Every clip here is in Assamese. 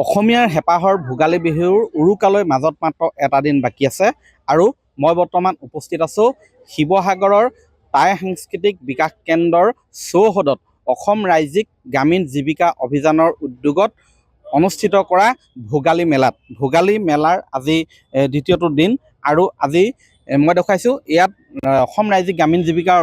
অসমীয়াৰ হেঁপাহৰ ভোগালী বিহুৰ উৰুকালৈ মাজত মাত্ৰ এটা দিন বাকী আছে আৰু মই বৰ্তমান উপস্থিত আছোঁ শিৱসাগৰৰ টাই সাংস্কৃতিক বিকাশ কেন্দ্ৰৰ চৌহদত অসম ৰাজ্যিক গ্ৰামীণ জীৱিকা অভিযানৰ উদ্যোগত অনুষ্ঠিত কৰা ভোগালী মেলাত। ভোগালী মেলাৰ আজি দ্বিতীয়টো দিন আৰু আজি মই দেখুৱাইছোঁ ইয়াত অসম ৰাজ্যিক গ্ৰামীণ জীৱিকা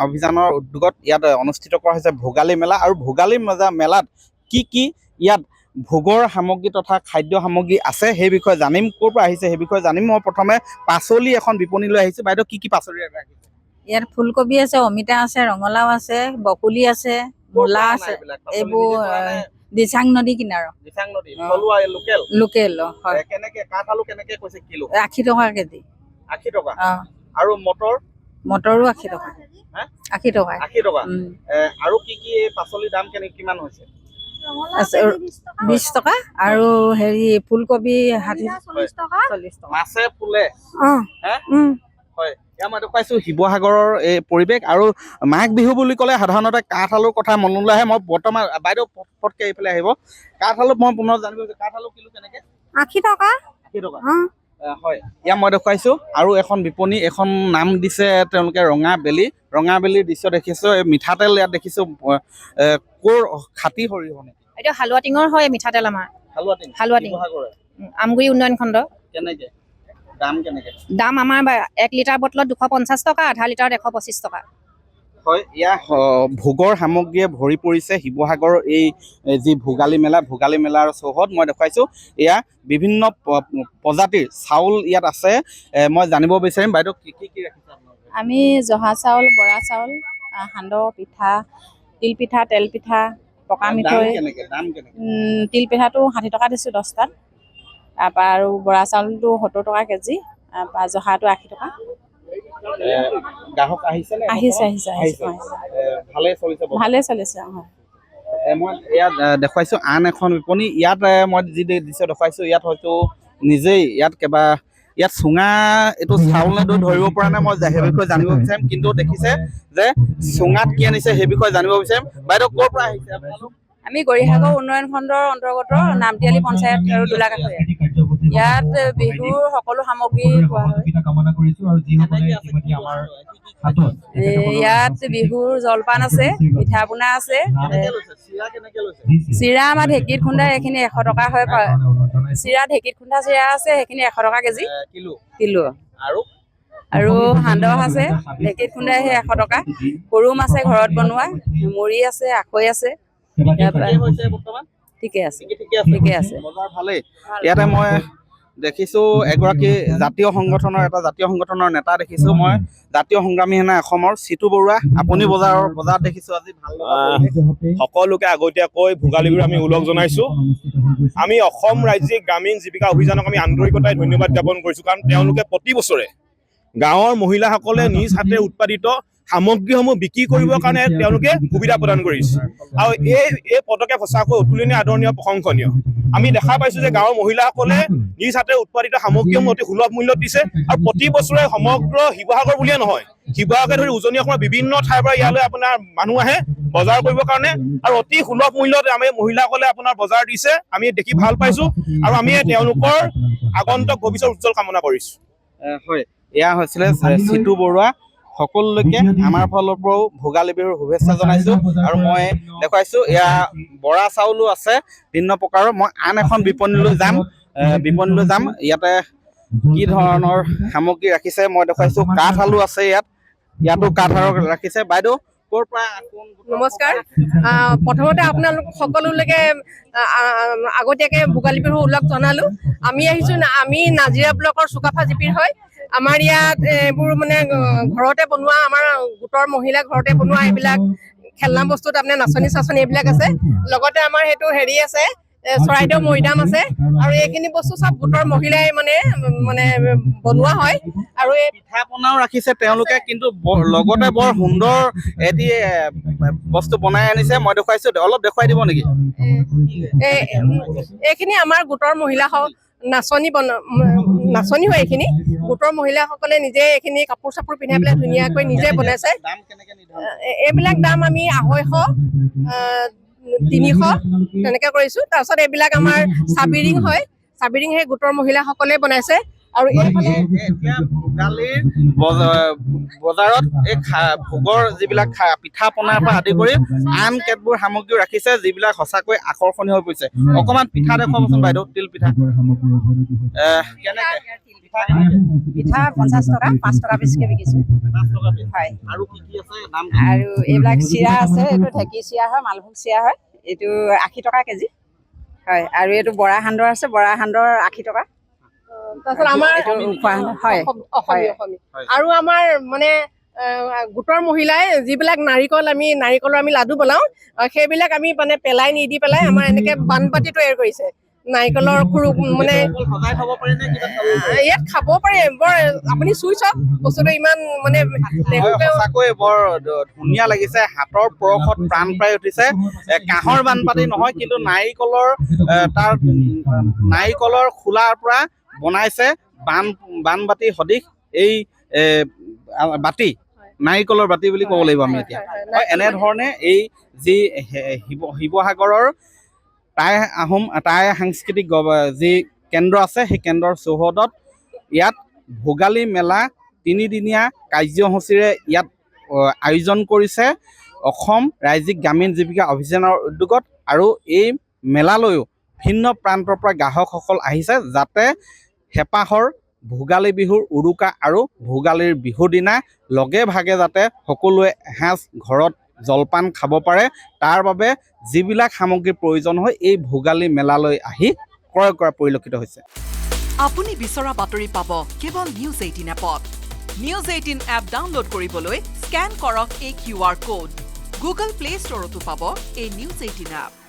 অভিযানৰ উদ্যোগত ইয়াত অনুষ্ঠিত কৰা হৈছে ভোগালী মেলা আৰু ভোগালী মেলাত কি ইয়াত ভোগৰ সামগ্ৰী তথা খাদ্য সামগ্ৰী আছে সেই বিষয়ে জানিম। ক'ৰ পৰা আহিছে সেই বিষয়ে জানিম। মই প্ৰথমে পাচলি এখন বিপণীলৈ আহিছোঁ। বাইদেউ কি পাচলি ৰাখিছে? ইয়াত ফুলকবি আছে, অমিতা আছে, ৰঙালাও আছে, বকুলি আছে, মূলা আছে। এইবোৰ দিচাং নদী কিনাৰত। দিচাং নদী থলুৱা লোকেল লোকেল হয়। কেনেকে কাঠআলু কেনেকে কৈছে কিলো? 80 টকা কেজি। 80 টকা। আৰু মটৰো 80 টকা। 80 টকা। 80 টকা। আৰু কি পাচলিৰ দাম কিমান হৈছে? 20 টকা আৰু হেৰি ফুলকবি 40 টকা। মাছে ফুলে হয়। মই দেখুৱাইছোঁ শিৱসাগৰৰ এই পৰিৱেশ আৰু মাঘ বিহু বুলি ক'লে সাধাৰণতে কাঠআলুৰ কথা মনলৈ আহে। মই বৰ্তমান বাইদেউ পটকৈ এইফালে আহিব। কাঠআলু মই পুনৰ জানিব বিচাৰিছোঁ, কাঠআলু কিলো কেনেকৈ? 80 টকা। 80 টকা হয়। ইয়াত মই দেখুৱাইছোঁ আৰু এখন বিপণী, এখন নাম দিছে তেওঁলোকে ৰঙাবেলিৰ দৃশ্য দেখিছোঁ। এই মিঠাতেল ইয়াত দেখিছোঁ। ক'ৰ খাটি সৰিয়হ নেকি? এইটো হালোৱা টিঙৰ হয় মিঠাতেল আমাৰ। হালোৱা টিং আমগুৰি উন্নয়ন খণ্ড। কেনেকৈ দাম কেনেকৈ? দাম আমাৰ 1 লিটাৰ বটলত 250 টকা, আধা লিটাৰত 125 টকা। হয়, ইয়াৰ ভোগৰ সামগ্ৰীয়ে ভৰি পৰিছে শিৱসাগৰৰ এই যি ভোগালী মেলাৰ চৌহদ মই দেখুৱাইছোঁ। এয়া বিভিন্ন প্ৰজাতিৰ চাউল ইয়াত আছে। মই জানিব বিচাৰিম বাইদেউ কি ৰাখিছে আপোনালোকে? আমি জহা চাউল, বৰা চাউল, সান্দহ পিঠা, তিল পিঠা, তেল পিঠা, পকা মিঠৈ। তিল পিঠাটো 60 টকা দিছোঁ 10টাত। তাৰপৰা আৰু বৰা চাউলটো 70 টকা কেজি। তাৰপৰা জহাটো 80 টকা। গ্ৰাহক আহিছে? ভালে চলিছে। মই ইয়াত দেখুৱাইছোঁ আন এখন বিপণী। ইয়াত মই যি দৃশ্য দেখুৱাইছোঁ ইয়াত হয়তো নিজেই ইয়াত চুঙা এইটো চাউল নে দৈ ধৰিব পৰা নাই। মই সেই বিষয়ে জানিব বিচাৰিম। কিন্তু দেখিছে যে চুঙাত কি আনিছে সেই বিষয়ে জানিব বিচাৰিম। বাইদেউ ক'ৰ পৰা আহিছে আপোনালোক? আমি গৰিসাগৰ উন্নয়ন খণ্ডৰ অন্তৰ্গত নামতিয়ালি পঞ্চায়ত আৰু দোলাকাষৰীয়া। ইয়াত বিহুৰ সকলো সামগ্ৰী পোৱা হয়। ইয়াত বিহুৰ জলপান আছে, পিঠা পনা আছে। চিৰা আমাৰ ঢেঁকীত খুন্দা এইখিনি 100 টকা হয়। চিৰা ঢেঁকীত খুন্দা চিৰা আছে, সেইখিনি 100 টকা কেজি কিলো। আৰু সান্দহ আছে ঢেঁকীত খুন্দা, সেই 100 টকা। সৰুম আছে ঘৰত বনোৱা, মুড়ি আছে, আখৈ আছে। ঠিকে আছে। ইয়াতে মই দেখিছোঁ এগৰাকী জাতীয় সংগঠনৰ নেতা দেখিছোঁ। মই জাতীয় সংগ্ৰামী সেনা অসমৰ চিতু বৰুৱা। আপুনি বজাৰত দেখিছোঁ আজি ভাল সকলোকে আগতীয়াকৈ ভোগালী বিহুৰ আমি ওলগ জনাইছোঁ। আমি অসম ৰাজ্যিক গ্ৰামীণ জীৱিকা অভিযানক আমি আন্তৰিকতাৰে ধন্যবাদ জ্ঞাপন কৰিছোঁ। কাৰণ তেওঁলোকে প্ৰতি বছৰে গাঁৱৰ মহিলাসকলে নিজ হাতে উৎপাদিত সামগ্ৰীসমূহ বিক্ৰী কৰিবৰ কাৰণে তেওঁলোকে সুবিধা প্ৰদান কৰিছে। আৰু এই পদক্ষেপ সঁচাকৈ অতুলনীয়, আদৰণীয়, প্ৰশংসনীয়। আমি দেখা পাইছোঁ যে গাঁৱৰ মহিলাসকলে নিজ হাতে উৎপাদিত সামগ্ৰীসমূহ অতি সুলভ মূল্যত দিছে। আৰু প্ৰতি বছৰে সমগ্ৰ শিৱসাগৰ বুলিয়ে নহয়, শিৱসাগৰকে ধৰি উজনি অসমৰ বিভিন্ন ঠাইৰ পৰা ইয়ালৈ আপোনাৰ মানুহ আহে বজাৰ কৰিবৰ কাৰণে। আৰু অতি সুলভ মূল্যত আমি মহিলাসকলে আপোনাৰ বজাৰ দিছে। আমি দেখি ভাল পাইছোঁ আৰু আমি তেওঁলোকৰ আগন্তুক ভৱিষ্যত উজ্জ্বল কামনা কৰিছোঁ। হয়, এয়া হৈছিলে চিতু বৰুৱা। সকলোলৈকে আমাৰ ফালৰ পৰাও ভোগালী বিহুৰ শুভেচ্ছা জনাইছোঁ। আৰু মই দেখুৱাইছোঁ এয়া বৰা চাউলো আছে ভিন্ন প্ৰকাৰৰ। মই আন এখন বিপণীলৈ যাম। ইয়াতে কি ধৰণৰ সামগ্ৰী ৰাখিছে মই দেখুৱাইছোঁ। কাঠআলু আছে ইয়াতো কাঠআলু ৰাখিছে। বাইদেউ ক'ৰ পৰা? নমস্কাৰ। প্ৰথমতে আপোনালোক সকলোলৈকে আগতীয়াকৈ ভোগালী বিহু ওলগ জনালোঁ। আমি নাজিৰা ব্লকৰ চুকাফা জিপিৰ হয়। আমাৰ ইয়াত এইবোৰ মানে ঘৰতে বনোৱা, আমাৰ গোটৰ মহিলা ঘৰতে বনোৱা এইবিলাক খেলনা বস্তু, তাৰমানে নাচনী এইবিলাক আছে। লগতে আমাৰ সেইটো হেৰি আছে, চৰাইদেউ মৈদাম আছে। আৰু এইখিনি বস্তু চব গোটৰ মহিলাই মানে বনোৱা হয়। আৰু এই পিঠা পনাও ৰাখিছে তেওঁলোকে, কিন্তু লগতে বৰ সুন্দৰ এটি বস্তু বনাই আনিছে। মই দেখুৱাইছোঁ, অলপ দেখুৱাই দিব নেকি? এইখিনি আমাৰ গোটৰ মহিলা নাচনী হয়। এইখিনি গোটৰ মহিলাসকলে নিজে এইখিনি কাপোৰ চাপোৰ পিন্ধাই পেলাই ধুনীয়াকৈ নিজে বনাইছে। এইবিলাক দাম আমি 250, 300 তেনেকৈ কৰিছোঁ। তাৰপিছত এইবিলাক আমাৰ চাবিৰিং হয়, চাবিৰিং সেই গোটৰ মহিলাসকলে বনাইছে। আৰু এইফালে এতিয়া ভোগালীৰ বজাৰত এই ভোগৰ যিবিলাক পিঠা পনাৰ পৰা আদি কৰি আন কেতবোৰ সামগ্ৰীও ৰাখিছে যিবিলাক সঁচাকৈ আকৰ্ষণীয় হৈ পৰিছে। অকণমান পিঠা দেখুৱাবচোন বাইদেউ, তিল পিঠা কেনেকে? পিঠা 50 টকা, 5 টকা পিচকে বিকিছোঁ। 5 টকা পিচ। হয়। আৰু কি কি আছে নাম? আৰু এইবিলাক চিৰা আছে, এইটো ঢেঁকী চিৰা হয়, মালভোগ চিৰা হয়, এইটো 80 টকা কেজি হয়। আৰু এইটো বৰা সান্দহ আছে, বৰা সান্দহ 80 টকা। তাৰপিছত আমাৰ এইটো খোৱা হয়। অসমীয়া আৰু আমাৰ মানে গোটৰ মহিলাই যিবিলাক নাৰিকলৰ আমি লাডু বনাওঁ, সেইবিলাক আমি মানে পেলাই নিদি পেলাই আমাৰ এনেকে বানপাতি তৈয়াৰ কৰিছে। নাৰিকলৰ খুৰু মানে সজাই থব পাৰি নে কিবা খাব পাৰি? ইয়াত খাব পাৰে। বৰ আপুনি চুই চাওক, বস্তুটো ইমান মানে সঁচাকৈ বৰ ধুনীয়া লাগিছে। হাতৰ পৰশত প্ৰাণ পাই উঠিছে। কাঁহৰ বানপাতি নহয়, কিন্তু তাৰ নাৰিকলৰ খোলাৰ পৰা বনাইছে বানবাতি সদৃশ এই বাতি, নাৰিকলৰ বাতি বুলি ক'ব লাগিব আমি এতিয়া। হয়, এনেধৰণে এই যি শিৱসাগৰৰ টাই সাংস্কৃতিক যি কেন্দ্ৰ আছে, সেই কেন্দ্ৰৰ চৌহদত ইয়াত ভোগালী মেলা 3দিনীয়া কাৰ্যসূচীৰে ইয়াত আয়োজন কৰিছে অসম ৰাজ্যিক গ্ৰামীণ জীৱিকা অভিযানৰ উদ্যোগত। আৰু এই মেলালৈও ভিন্ন প্ৰান্তৰ পৰা গ্ৰাহকসকল আহিছে যাতে হেঁপাহৰ ভোগালী বিহুৰ উৰুকা আৰু ভোগালীৰ বিহুৰ দিনা লগে ভাগে যাতে সকলোৱে এসাঁজ ঘৰত জলপান খাব পাৰে, তাৰ বাবে যিবিলাক সামগ্ৰীৰ প্ৰয়োজন হয় এই ভোগালী মেলালৈ আহি ক্ৰয় কৰা পৰিলক্ষিত হৈছে। আপুনি বিচৰা বাতৰি পাব কেৱল নিউজ 18 এপত। নিউজ 18 এপ ডাউনলোড কৰিবলৈ স্কেন কৰক এই QR কোড। গুগল প্লে ষ্টৰতো পাব এই নিউজ 18 এপ।